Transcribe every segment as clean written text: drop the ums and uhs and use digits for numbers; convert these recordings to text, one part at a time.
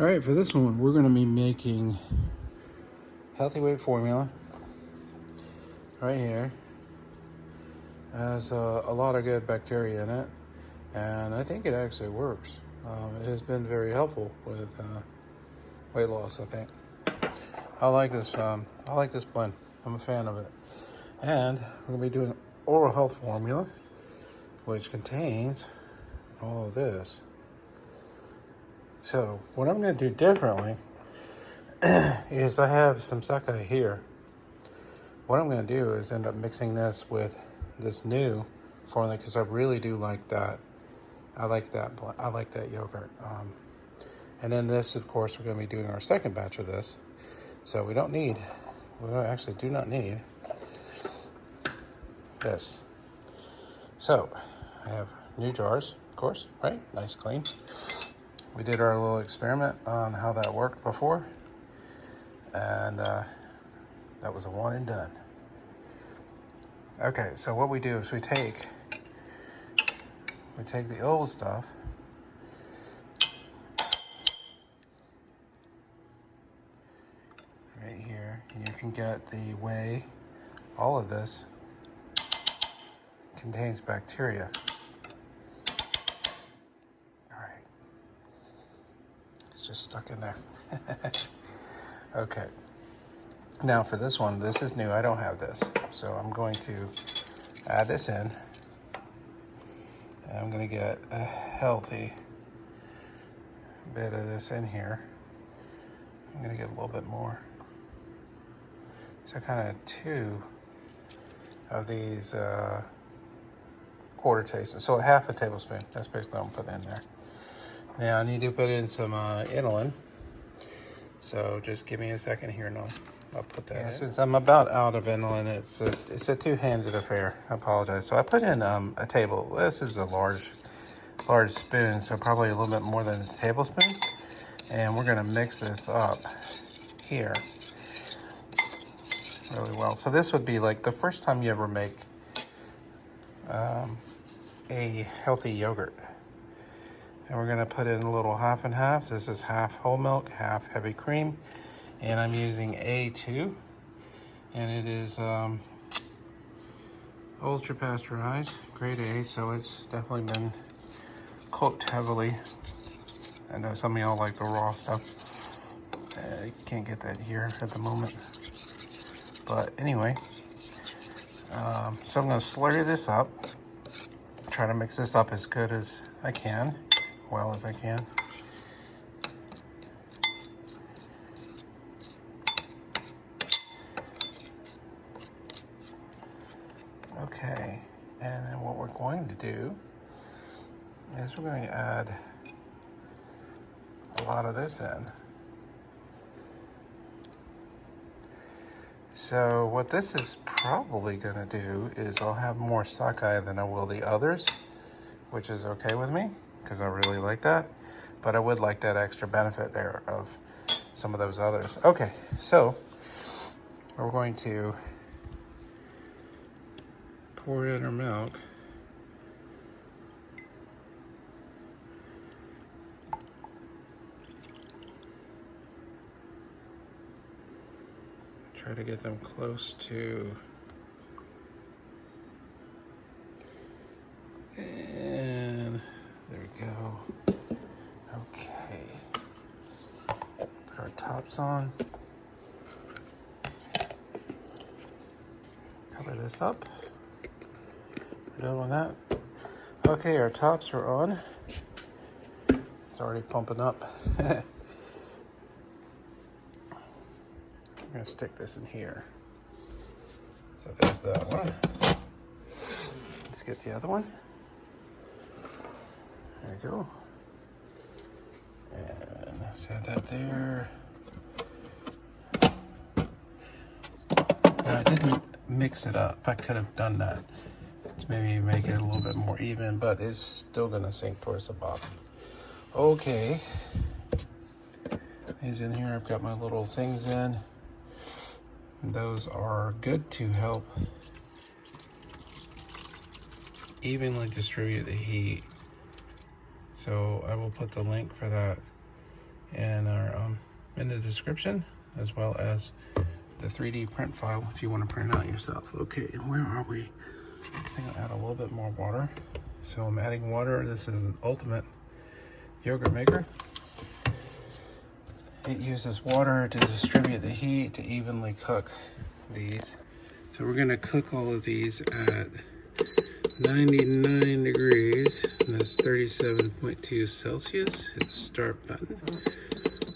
All right, for this one, we're going to be making healthy weight formula right here. It has a lot of good bacteria in it, and I think it actually works. It has been very helpful with weight loss, I think. I like this blend. I'm a fan of it. And we're going to be doing oral health formula, which contains all of this. So what I'm going to do differently is I have some sakei here. What I'm going to do is end up mixing this with this new formula because I really do like that. I like that yogurt. And then this, of course, we're going to be doing our second batch of this. So we actually do not need this. So I have new jars, of course, right? Nice, clean. We did our little experiment on how that worked before, and that was a one and done. Okay, so what we do is we take the old stuff, right here. You can get the whey. All of this contains bacteria. All right, it's just stuck in there. Okay. Now for this one, this is new. I don't have this, so I'm going to add this in. And I'm going to get a healthy bit of this in here. I'm going to get a little bit more. So kind of 2 of these quarter tablespoons. So half a tablespoon. That's basically what I'm putting in there. Now I need to put in some inulin. So just give me a second here and I'll put that in. Since I'm about out of inulin, it's a two-handed affair. I apologize. So I put in a table. This is a large spoon, so probably a little bit more than a tablespoon. And we're gonna mix this up here really well. So this would be like the first time you ever make a healthy yogurt. And we're gonna put in a little half and half. This is half whole milk, half heavy cream. And I'm using A2. And it is ultra pasteurized, grade A, so it's definitely been cooked heavily. I know some of y'all like the raw stuff. I can't get that here at the moment. But anyway, so I'm gonna slurry this up. Try to mix this up as good as I can, well as I can. Okay, and then what we're going to do is we're going to add a lot of this in. So what this is probably going to do is I'll have more sakei than I will the others, which is okay with me because I really like that. But I would like that extra benefit there of some of those others. Okay, so we're going to pour in our milk. Try to get them close to, and there we go. Okay, put our tops on. Cover this up. We're done with that. Okay, our tops are on. It's already pumping up. I'm gonna stick this in here. So there's that one. Let's get the other one. There you go. And let's add that there. Now I didn't mix it up. I could have done that to maybe make it a little bit more even, but it's still gonna sink towards the bottom. Okay. These in here, I've got my little things in. Those are good to help evenly distribute the heat. So I will put the link for that in our in the description, as well as the 3D print file if you want to print it out yourself. Okay, where are we? I think I'll add a little bit more water. So I'm adding water. This is an ultimate yogurt maker. It uses water to distribute the heat to evenly cook these. So we're gonna cook all of these at 99 degrees, and that's 37.2 Celsius. Hit the start button.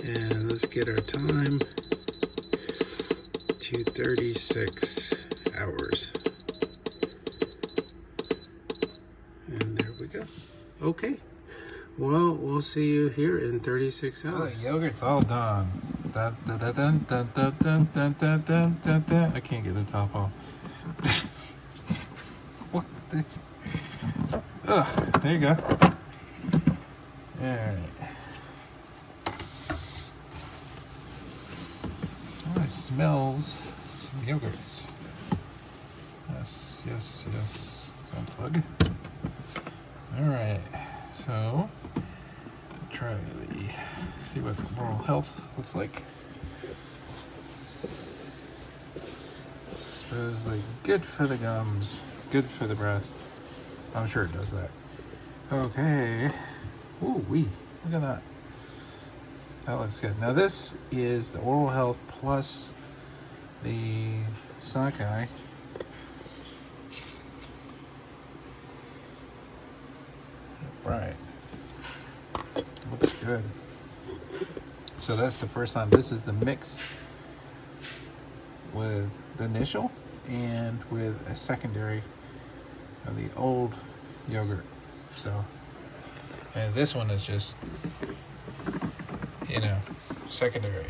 And let's get our time to 36 hours. And there we go. Okay. Well, we'll see you here in 36 hours. Oh, the yogurt's all done. Dun, dun, dun, dun, dun, dun, dun, dun, dun, dun, dun, dun. I can't get the top off. What the? Ugh, there you go. Alright. Oh, it smells some yogurts. Yes, yes, yes. Let's unplug. Alright, so try see what oral health looks like. Supposedly good for the gums, good for the breath. I'm sure it does that. Okay. Ooh wee, look at that. That looks good. Now this is the oral health plus the sakei. Right. Looks good. So that's the first time. This is the mix with the initial and with a secondary of the old yogurt. So, and this one is just, you know, secondary.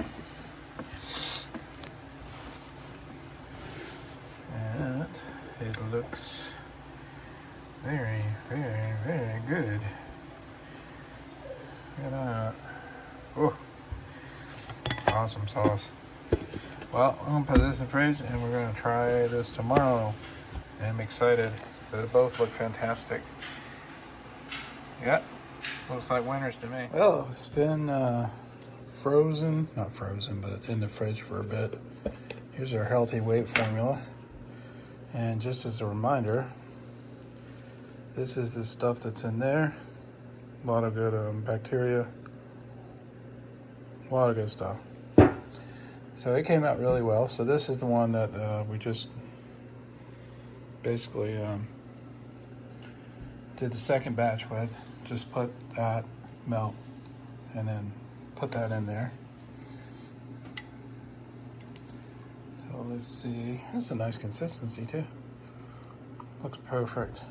And it looks very, very, very good. Look at that. Oh, awesome sauce. Well, I'm gonna put this in the fridge and we're gonna try this tomorrow. I'm excited. They both look fantastic. Yeah, looks like winners to me. Well, it's been frozen, not frozen, but in the fridge for a bit. Here's our healthy weight formula. And just as a reminder, this is the stuff that's in there. A lot of good bacteria. A lot of good stuff. So it came out really well. So this is the one that we just basically did the second batch with. Just put that, melt, and then put that in there. So let's see. That's a nice consistency too. Looks perfect.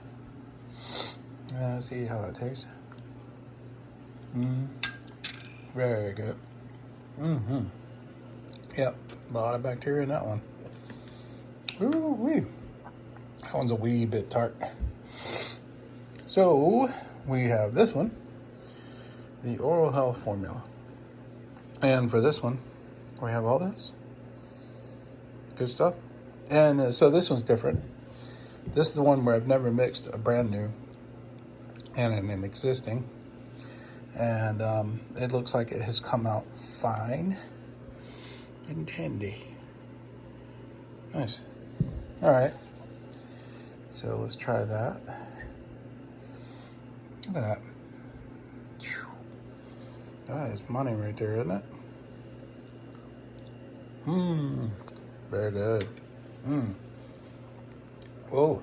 And let's see how it tastes. Very good. Yep, a lot of bacteria in that one. Ooh wee. That one's a wee bit tart. So we have this one, the oral health formula. And for this one, we have all this. Good stuff. And so this one's different. This is the one where I've never mixed a brand new and an existing. And it looks like it has come out fine and dandy. Nice. All right. So let's try that. Look at that. That is money right there, isn't it? Very good. Oh,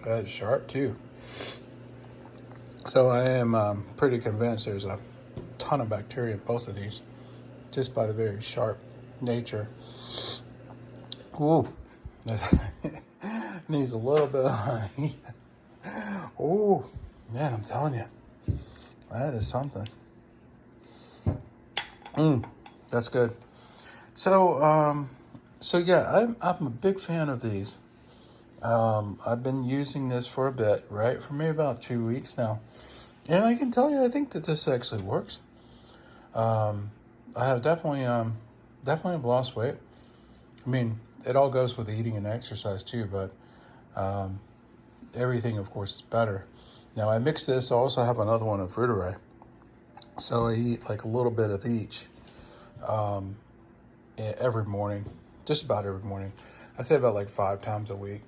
that is sharp too. So I am pretty convinced there's a ton of bacteria in both of these, just by the very sharp nature. Ooh, needs a little bit of honey. Oh, man, I'm telling you, that is something. That's good. So, yeah, I'm a big fan of these. I've been using this for a bit, right? For maybe about 2 weeks now. And I can tell you, I think that this actually works. I have definitely lost weight. I mean, it all goes with eating and exercise too, but everything, of course, is better. Now, I mix this. I also have another one of fruit array. So I eat like a little bit of each. every morning, just about every morning. I say about like 5 times a week.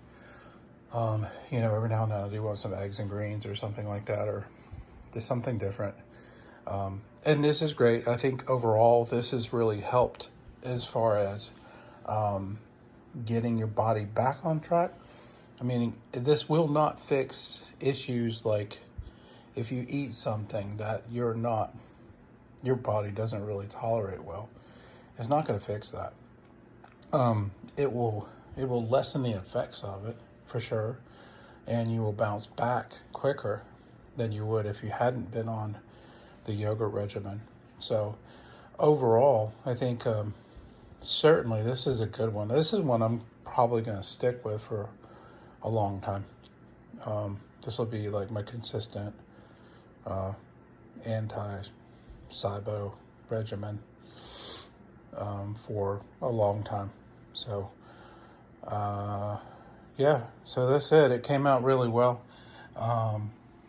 Every now and then I do want some eggs and greens or something like that, or just something different. And this is great. I think overall this has really helped as far as getting your body back on track. I mean, this will not fix issues like if you eat something that your body doesn't really tolerate well. It's not going to fix that. It will lessen the effects of it for sure, and you will bounce back quicker than you would if you hadn't been on the yogurt regimen. So overall, I think certainly this is a good one. This is one I'm probably going to stick with for a long time. This will be like my consistent anti-SIBO regimen for a long time. So yeah, so that's it. It came out really well.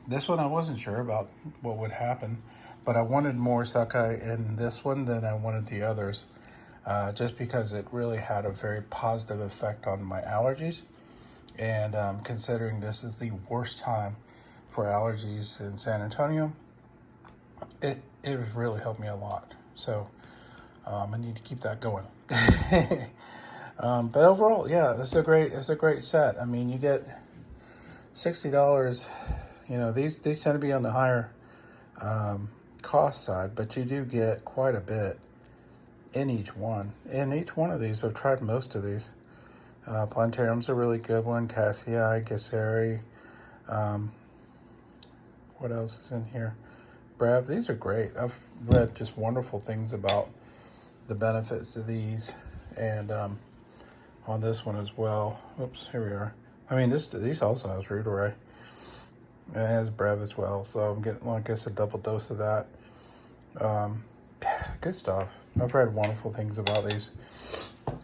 This one I wasn't sure about what would happen, but I wanted more sakei in this one than I wanted the others, just because it really had a very positive effect on my allergies. And considering this is the worst time for allergies in San Antonio, it really helped me a lot. So I need to keep that going. But overall, yeah, it's a great set. I mean, you get $60. These tend to be on the higher cost side, but you do get quite a bit in each one. In each one of these, I've tried most of these. Plantarum a really good one. Cassii, Gesseri. What else is in here? Brev. These are great. I've read just wonderful things about the benefits of these, and on this one as well. Oops, here we are. I mean, these also has Reuteri. It has Brev as well, so I'm getting, well, I guess, a double dose of that. Good stuff. I've read wonderful things about these.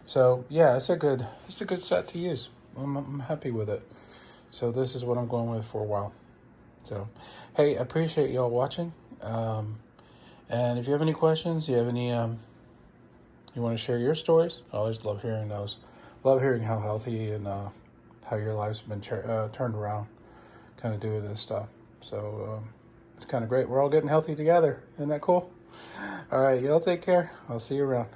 So yeah, it's a good set to use. I'm happy with it. So this is what I'm going with for a while. So, hey, I appreciate y'all watching. And if you have any questions, you have any, you want to share your stories, I always love hearing those. Love hearing how healthy and how your life's been turned around, kind of doing this stuff. So it's kind of great. We're all getting healthy together. Isn't that cool? All right, y'all take care. I'll see you around.